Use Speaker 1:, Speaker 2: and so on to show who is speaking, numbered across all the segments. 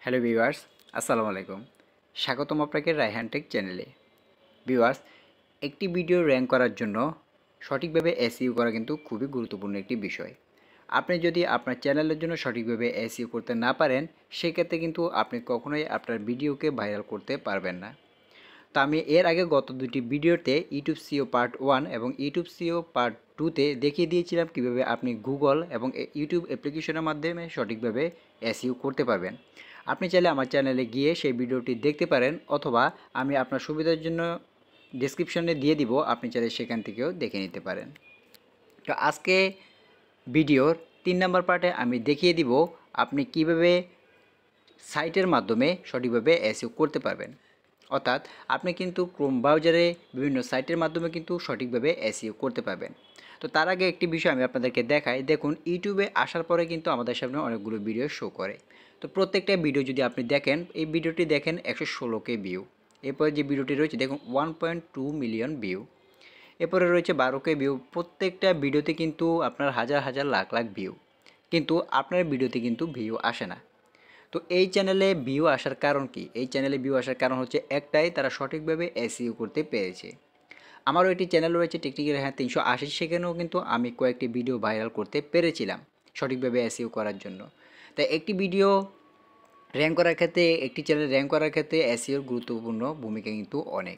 Speaker 1: Hello viewers, আসসালামু আলাইকুম। স্বাগতম আপনাকে রায়হান টেক চ্যানেলে। ভিউয়ার্স, একটি ভিডিও র্যাঙ্ক করার জন্য সঠিকভাবে এসইও করা কিন্তু খুবই গুরুত্বপূর্ণ একটি বিষয়। আপনি যদি আপনার চ্যানেলের জন্য সঠিকভাবে এসইও করতে না পারেন, সেক্ষেত্রে কিন্তু আপনি কখনোই আপনার ভিডিওকে ভাইরাল করতে পারবেন না। তো আমি এর আগে গত দুটি ভিডিওতে ইউটিউব সিও পার্ট 1 এবং ইউটিউব সিও পার্ট 2তে দেখিয়ে দিয়েছিলাম কিভাবে আপনি গুগল এবং ইউটিউব অ্যাপ্লিকেশনের মাধ্যমে সঠিকভাবে এসইও করতে পারবেন। আপনি চাইলে আমার চ্যানেলে গিয়ে সেই ভিডিওটি দেখতে পারেন, অথবা আমি আপনার সুবিধার জন্য ডেসক্রিপশনে দিয়ে দিব, আপনি চাইলে সেখান থেকেও দেখে নিতে পারেন। তো আজকে ভিডিওর 3 নম্বর পার্টে আমি দেখিয়ে দিব আপনি কিভাবে সাইটের মাধ্যমে সঠিকভাবে এসইও করতে পারবেন। অর্থাৎ আপনি কিন্তু ক্রোম ব্রাউজারে বিভিন্ন সাইটের মাধ্যমে কিন্তু সঠিকভাবে এসইও করতে পারবেন। তো তার আগে একটি বিষয় আমি আপনাদেরকে দেখাই। দেখুন, ইউটিউবে আসার পরে কিন্তু আমাদের সামনে অনেকগুলো ভিডিও শো করে। তো প্রত্যেকটা ভিডিও যদি আপনি দেখেন, এই ভিডিওটি দেখেন 116K ভিউ। এরপরে যে ভিডিওটি রয়েছে দেখুন 1.2 মিলিয়ন ভিউ। এরপরে রয়েছে 12K ভিউ। প্রত্যেকটা ভিডিওতে কিন্তু আপনার হাজার হাজার লাখ লাখ ভিউ, কিন্তু আপনার ভিডিওতে কিন্তু ভিউ আসে না। তো এই চ্যানেলে ভিউ আসার কারণ কি? এই চ্যানেলে ভিউ আসার কারণ হচ্ছে একটাই, তারা সঠিকভাবে এসইও করতে পেরেছে। আমারও একটি চ্যানেল রয়েছে টেকনিক্যাল রায়হান 380, সেখানেও কিন্তু আমি কয়েকটি ভিডিও ভাইরাল করতে পেরেছিলাম সঠিকভাবে এসইও করার জন্য। তাই একটি ভিডিও র্যাঙ্ক করার ক্ষেত্রে, একটি চ্যানেল র্যাঙ্ক করার ক্ষেত্রে এসইওর গুরুত্বপূর্ণ ভূমিকা কিন্তু অনেক।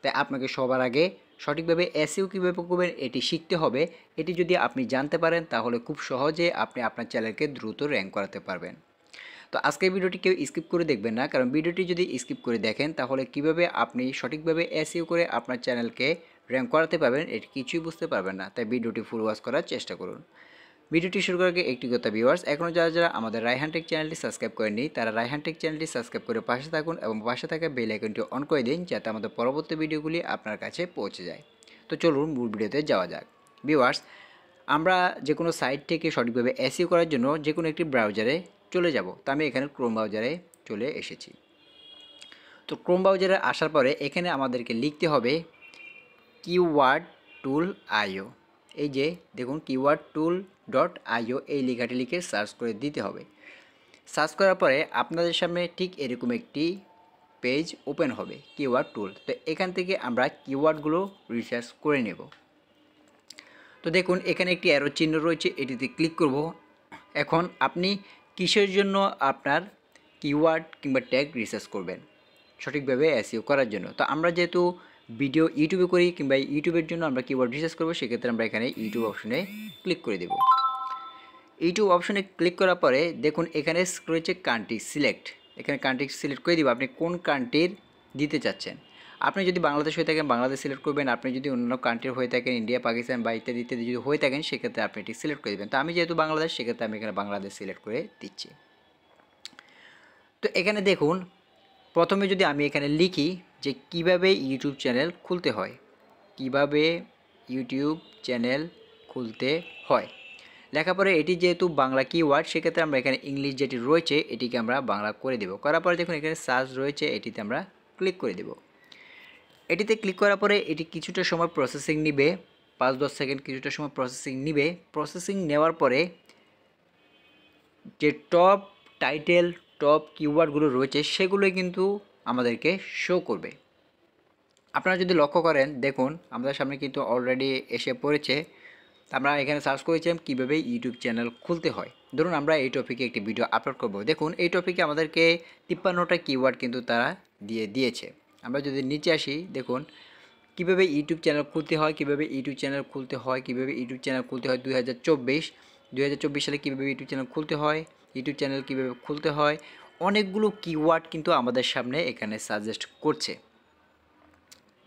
Speaker 1: তাই আপনাকে সবার আগে সঠিকভাবে এসইও কীভাবে করবেন এটি শিখতে হবে। এটি যদি আপনি জানতে পারেন তাহলে খুব সহজে আপনি আপনার চ্যানেলকে দ্রুত র্যাঙ্ক করাতে পারবেন। তো আজকের ভিডিওটি কেউ স্কিপ করে দেখবেন না, কারণ ভিডিওটি যদি স্কিপ করে দেখেন তাহলে কিভাবে আপনি সঠিকভাবে এসইও করে আপনার চ্যানেলকে র্যাঙ্ক করাতে পারবেন এটি কিছুই বুঝতে পারবেন না। তাই ভিডিওটি ফুল ওয়াচ করার চেষ্টা করুন। ভিডিওটি শুরু করার আগে একটি কথা ভিউয়ার্স, এখনও যারা যারা আমাদের রায়হান টেক চ্যানেলটি সাবস্ক্রাইব করেননি তারা রায়হান টেক চ্যানেলটি সাবস্ক্রাইব করে পাশে থাকুন এবং পাশে থাকা বেল আইকনটি অন করে দিন, যাতে আমাদের পরবর্তী ভিডিওগুলি আপনার কাছে পৌঁছে যায়। তো চলুন মূল ভিডিওতে যাওয়া যাক। ভিউয়ার্স, আমরা যে কোনো সাইট থেকে সঠিকভাবে এসইও করার জন্য যে কোনো একটি ব্রাউজারে চলে যাব। তো আমি এখানে ক্রোম ব্রাউজারে চলে এসেছি। তো ক্রোম ব্রাউজারে আসার পরে এখানে আমাদেরকে লিখতে হবে কিওয়ার্ড টুল আইও। এই যে দেখুন কিওয়ার্ড টুল ডট আইও, এই লেখাটি লিখে সার্চ করে দিতে হবে। সার্চ করার পরে আপনাদের সামনে ঠিক এরকম একটি পেজ ওপেন হবে, কিওয়ার্ড টুল। তো এখান থেকে আমরা কিওয়ার্ডগুলো রিসার্চ করে নেব। তো দেখুন এখানে একটি অ্যারো চিহ্ন রয়েছে, এটিতে ক্লিক করব। এখন আপনি কিসের জন্য আপনার কিওয়ার্ড কিংবা ট্যাগ রিসার্চ করবেন সঠিকভাবে এসইও করার জন্য। তো আমরা যেহেতু ভিডিও ইউটিউবে করি কিংবা ইউটিউবের জন্য আমরা কিওয়ার্ড রিসার্চ করব, সেক্ষেত্রে আমরা এখানে ইউটিউব অপশনে ক্লিক করে দেব। ইউটিউব অপশনে ক্লিক করার পরে দেখুন এখানে রয়েছে কান্ট্রি সিলেক্ট। এখানে কান্ট্রি সিলেক্ট করে দিব আপনি কোন কান্ট্রির দিতে চাচ্ছেন। আপনি যদি বাংলাদেশ হয়ে থাকেন বাংলাদেশ সিলেক্ট করবেন, আপনি যদি অন্য কান্ট্রির হয়ে থাকেন ইন্ডিয়া, পাকিস্তান বা ইত্যাদি ইত্যাদি যদি হয়ে থাকেন, সেক্ষেত্রে আপনি এটি সিলেক্ট করে দেবেন। তো আমি যেহেতু বাংলাদেশ, সেক্ষেত্রে আমি এখানে বাংলাদেশ সিলেক্ট করে দিচ্ছি। তো এখানে দেখুন প্রথমে যদি আমি এখানে লিখি যে কিভাবে ইউটিউব চ্যানেল খুলতে হয়, কিভাবে ইউটিউব চ্যানেল খুলতে হয়, লেখার পরে এটি যেহেতু বাংলা কিওয়ার্ড, সেক্ষেত্রে আমরা এখানে ইংলিশ যেটি রয়েছে এটিকে আমরা বাংলা করে দেব। করার পরে দেখুন এখানে সার্চ রয়েছে, এটিতে আমরা ক্লিক করে দেব। এটিতে ক্লিক করার পরে এটি কিছুটা সময় প্রসেসিং নিবে, 5-10 সেকেন্ড কিছুটা সময় প্রসেসিং নিবে। প্রসেসিং নেওয়ার পরে যে টপ টাইটেল, টপ কিওয়ার্ডগুলো রয়েছে সেগুলোই কিন্তু আমাদেরকে শো করবে। আপনারা যদি লক্ষ্য করেন দেখুন আমাদের সামনে কিন্তু অলরেডি এসে পড়েছে। আমরা এখানে সার্চ করেছিলাম কীভাবে ইউটিউব চ্যানেল খুলতে হয়। ধরুন আমরা এই টপিকে একটি ভিডিও আপলোড করব। দেখুন এই টপিকে আমাদেরকে 53টা কিওয়ার্ড কিন্তু তারা দিয়েছে। আমরা যদি নিচে আসি দেখুন কীভাবে ইউটিউব চ্যানেল খুলতে হয়, কীভাবে ইউটিউব চ্যানেল খুলতে হয়, কীভাবে ইউটিউব চ্যানেল খুলতে হয় 2024 সালে কীভাবে ইউটিউব চ্যানেল খুলতে হয়, ইউটিউব চ্যানেল কীভাবে খুলতে হয়, অনেকগুলো কিওয়ার্ড কিন্তু আমাদের সামনে এখানে সাজেস্ট করছে।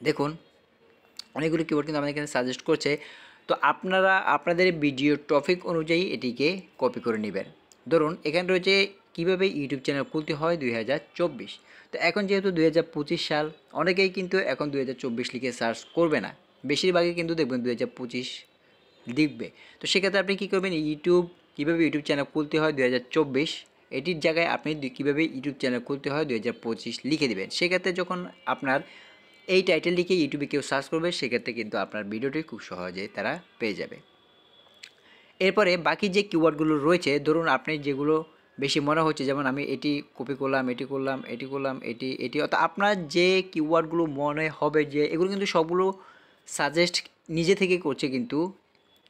Speaker 1: দেখুন অনেকগুলো কিওয়ার্ড কিন্তু আমাদের এখানে সাজেস্ট করছে। তো আপনারা আপনাদের ভিডিও টপিক অনুযায়ী এটিকে কপি করে নেবেন। ধরুন এখানে রয়েছে কীভাবে ইউটিউব চ্যানেল খুলতে হয় 2024। তো এখন যেহেতু 2025 সাল, অনেকেই কিন্তু এখন 2024 লিখে সার্চ করবে না, বেশিরভাগই কিন্তু দেখবেন 2025 লিখবে। তো সেক্ষেত্রে আপনি কী করবেন, কীভাবে ইউটিউব চ্যানেল খুলতে হয় 2024 এটির জায়গায় আপনি কীভাবে ইউটিউব চ্যানেল খুলতে হয় 2025 লিখে দেবেন। সেক্ষেত্রে যখন আপনার এই টাইটেল লিখে ইউটিউবে কেউ সার্চ করবে, সেক্ষেত্রে কিন্তু আপনার ভিডিওটি খুব সহজেই তারা পেয়ে যাবে। এরপরে বাকি যে কিওয়ার্ডগুলো রয়েছে, ধরুন আপনি যেগুলো বেশি মনে হচ্ছে, যেমন আমি এটি কপি করলাম, এটি করলাম, এটি করলাম, এটি অর্থাৎ আপনার যে কিওয়ার্ডগুলো মনে হবে যে এগুলো কিন্তু সবগুলো সাজেস্ট নিজে থেকে করছে কিন্তু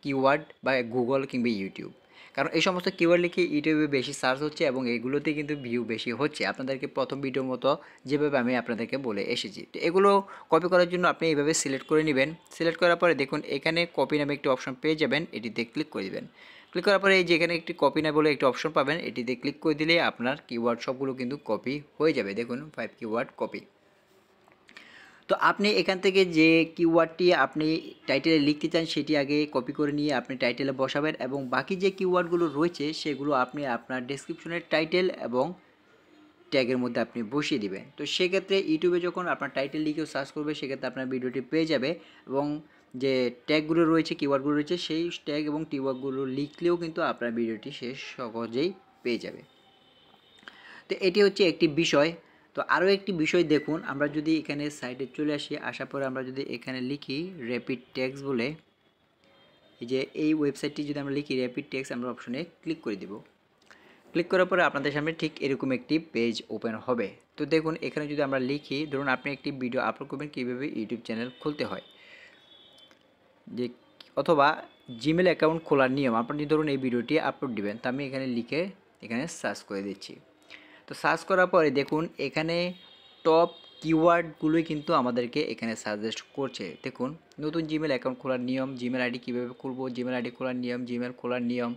Speaker 1: কিওয়ার্ড বা গুগল কিংবা ইউটিউব। কারণ এই সমস্ত কিওয়ার্ড লিখে ইউটিউবে বেশি সার্চ হচ্ছে এবং এগুলোতে কিন্তু ভিউ বেশি হচ্ছে, আপনাদেরকে প্রথম ভিডিওর মতো যেভাবে আমি আপনাদেরকে বলে এসেছি। তো এগুলো কপি করার জন্য আপনি এইভাবে সিলেক্ট করে নেবেন। সিলেক্ট করার পরে দেখুন এখানে কপি নামে একটি অপশন পেয়ে যাবেন, এটিতে ক্লিক করে দেবেন। ক্লিক করার পরে এই যে এখানে একটি কপি না বলে একটি অপশন পাবেন, এটিতে ক্লিক করে দিলে আপনার কিওয়ার্ড সবগুলো কিন্তু কপি হয়ে যাবে। দেখুন 5 কিওয়ার্ড কপি। তো আপনি এখান থেকে যে কিওয়ার্ডটি আপনি টাইটেলে লিখতে চান সেটি আগে কপি করে নিয়ে আপনি টাইটেলে বসাবেন এবং বাকি যে কিওয়ার্ডগুলো রয়েছে সেগুলো আপনি আপনার ডেসক্রিপশনের টাইটেল এবং ট্যাগের মধ্যে আপনি বসিয়ে দিবেন। তো সেক্ষেত্রে ইউটিউবে যখন আপনার টাইটেল লিখেও সার্চ করবে সেক্ষেত্রে আপনার ভিডিওটি পেয়ে যাবে এবং যে ট্যাগগুলো রয়েছে, কিওয়ার্ডগুলো রয়েছে, সেই ট্যাগ এবং কিওয়ার্ডগুলো লিখলেও কিন্তু আপনার ভিডিওটি সে সহজেই পেয়ে যাবে। তো এটি হচ্ছে একটি বিষয়। তো আরও একটি বিষয় দেখুন, আমরা যদি এখানে সাইডে চলে আসি, আসার পরে আমরা যদি এখানে লিখি র্যাপিড টেক্সট বলে, এই যে এই ওয়েবসাইটটি যদি আমরা লিখি র্যাপিড টেক্সট, আমরা অপশনে ক্লিক করে দিব। ক্লিক করার পরে আপনাদের সামনে ঠিক এরকম একটি পেজ ওপেন হবে। তো দেখুন এখানে যদি আমরা লিখি, ধরুন আপনি একটি ভিডিও আপলোড করবেন কীভাবে ইউটিউব চ্যানেল খুলতে হয়, যে অথবা জিমেল অ্যাকাউন্ট খোলার নিয়ম, আপনি ধরুন এই ভিডিওটি আপলোড দিবেন। তো আমি এখানে লিখে এখানে সার্চ করে দিচ্ছি। তো সার্চ করার পরে দেখুন এখানে টপ কিওয়ার্ডগুলোই কিন্তু আমাদেরকে এখানে সাজেস্ট করছে। দেখুন নতুন জিমেল অ্যাকাউন্ট খোলার নিয়ম, জিমেল আইডি কীভাবে খুলবো, জিমেল আইডি খোলার নিয়ম, জিমেল খোলার নিয়ম,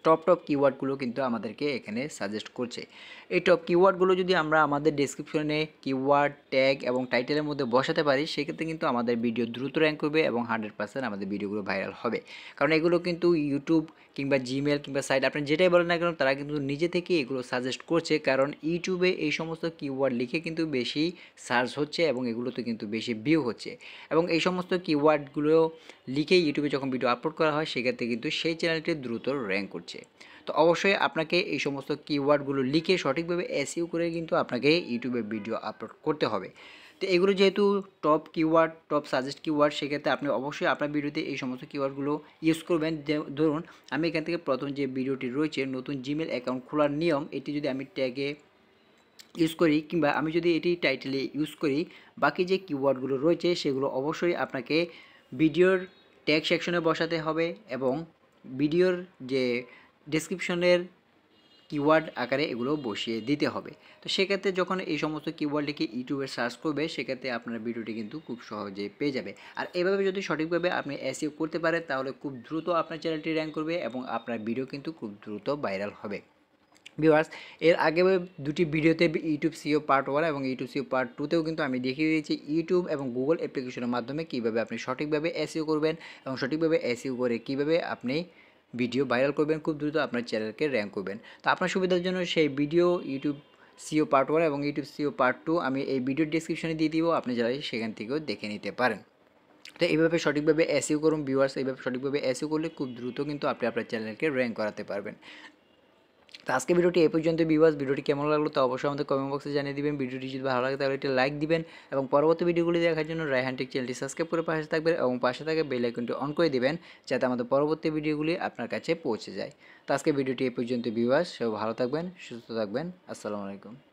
Speaker 1: টপ কিওয়ার্ডগুলো কিন্তু আমাদেরকে এখানে সাজেস্ট করছে। এই টপ কিওয়ার্ডগুলো যদি আমরা আমাদের ডেসক্রিপশনে কিওয়ার্ড ট্যাগ এবং টাইটেলের মধ্যে বসাতে পারি সেক্ষেত্রে কিন্তু আমাদের ভিডিও দ্রুত র্যাঙ্ক করবে এবং 100% আমাদের ভিডিওগুলো ভাইরাল হবে। কারণ এগুলো কিন্তু ইউটিউব কিংবা জিমেল কিংবা সাইট আপনি যেটাই বলেন না কেন তারা কিন্তু নিজে থেকে এগুলো সাজেস্ট করছে, কারণ ইউটিউবে এই সমস্ত কিওয়ার্ড লিখে কিন্তু বেশি সার্চ হচ্ছে এবং এগুলোতে কিন্তু বেশি ভিউ হচ্ছে এবং এই সমস্ত কিওয়ার্ডগুলো লিখে ইউটিউবে যখন ভিডিও আপলোড করা হয় সেক্ষেত্রে কিন্তু সেই চ্যানেলটি দ্রুত র্যাঙ্ক করছে। তো অবশ্যই আপনাকে এই সমস্ত কিওয়ার্ডগুলো লিখে সঠিকভাবে এসইও করে কিন্তু আপনাকে ইউটিউবে ভিডিও আপলোড করতে হবে। তো এগুলো যেহেতু top keyword, top suggest keyword, সেক্ষেত্রে আপনি অবশ্যই আপনার ভিডিওতে এই সমস্ত কিওয়ার্ডগুলো ইউজ করবেন। যে ধরুন আমি এখান থেকে প্রথম যে ভিডিওটি রয়েছে নতুন জিমেল অ্যাকাউন্ট খোলার নিয়ম, এটি যদি আমি ট্যাগে ইউজ করি কিংবা আমি যদি এটি টাইটেলে ইউজ করি, বাকি যে কিওয়ার্ডগুলো রয়েছে সেগুলো অবশ্যই আপনাকে ভিডিওর ট্যাগ সেকশনে বসাতে হবে এবং ভিডিওর যে ডেসক্রিপশনের কিওয়ার্ড আকারে এগুলো বসিয়ে দিতে হবে। তো সেক্ষেত্রে যখন এই সমস্ত কিওয়ার্ড লিখে ইউটিউবে সার্চ করবে সেক্ষেত্রে আপনার ভিডিওটি কিন্তু খুব সহজে পেয়ে যাবে। আর এভাবে যদি সঠিকভাবে আপনি এসইও করতে পারেন তাহলে খুব দ্রুত আপনার চ্যানেলটি র্যাঙ্ক করবে এবং আপনার ভিডিও কিন্তু খুব দ্রুত ভাইরাল হবে। ভিউয়ার্স, এর আগে দুটি ভিডিওতে ইউটিউব সিও পার্ট 1 এবং ইউটিউব সিও পার্ট 2তেও কিন্তু আমি দেখিয়ে দিয়েছি ইউটিউব এবং গুগল অ্যাপ্লিকেশনের মাধ্যমে কীভাবে আপনি সঠিকভাবে এসইও করবেন এবং সঠিকভাবে এসইও করে কীভাবে আপনি ভিডিও ভাইরাল করবেন, খুব দ্রুত আপনার চ্যানেলকে র্যাঙ্ক করবেন। তো আপনার সুবিধার জন্য সেই ভিডিও ইউটিউব সিও পার্ট 1 এবং ইউটিউব সিও পার্ট 2 আমি এই ভিডিওর ডেসক্রিপশনে দিয়ে দিব, আপনি যারা সেখান থেকেও দেখে নিতে পারেন। তো এইভাবে সঠিকভাবে এসইও করুন ভিউয়ার্স, এইভাবে সঠিকভাবে এসইও করলে খুব দ্রুত কিন্তু আপনি আপনার চ্যানেলকে র্যাঙ্ক করাতে পারবেন। তো আজকে ভিডিওটি এই পর্যন্ত। ভিউয়ার্স, ভিডিওটি কেমন লাগলো তা অবশ্যই আমাদের কমেন্ট বক্সে জানিয়ে দিবেন। ভিডিওটি যদি ভালো লাগে তাহলে একটি লাইক দিবেন এবং পরবর্তী ভিডিওগুলি দেখার জন্য রায়হান টেক চ্যানেলটি সাবস্ক্রাইব করে পাশে থাকবেন এবং পাশে থাকা বেল আইকনটি অন করে দিবেন যাতে আমাদের পরবর্তী ভিডিওগুলি আপনার কাছে পৌঁছে যায়। তো আজকে ভিডিওটি এই পর্যন্ত ভিউয়ার্স, সবাই ভালো থাকবেন, সুস্থ থাকবেন। আসসালামু আলাইকুম।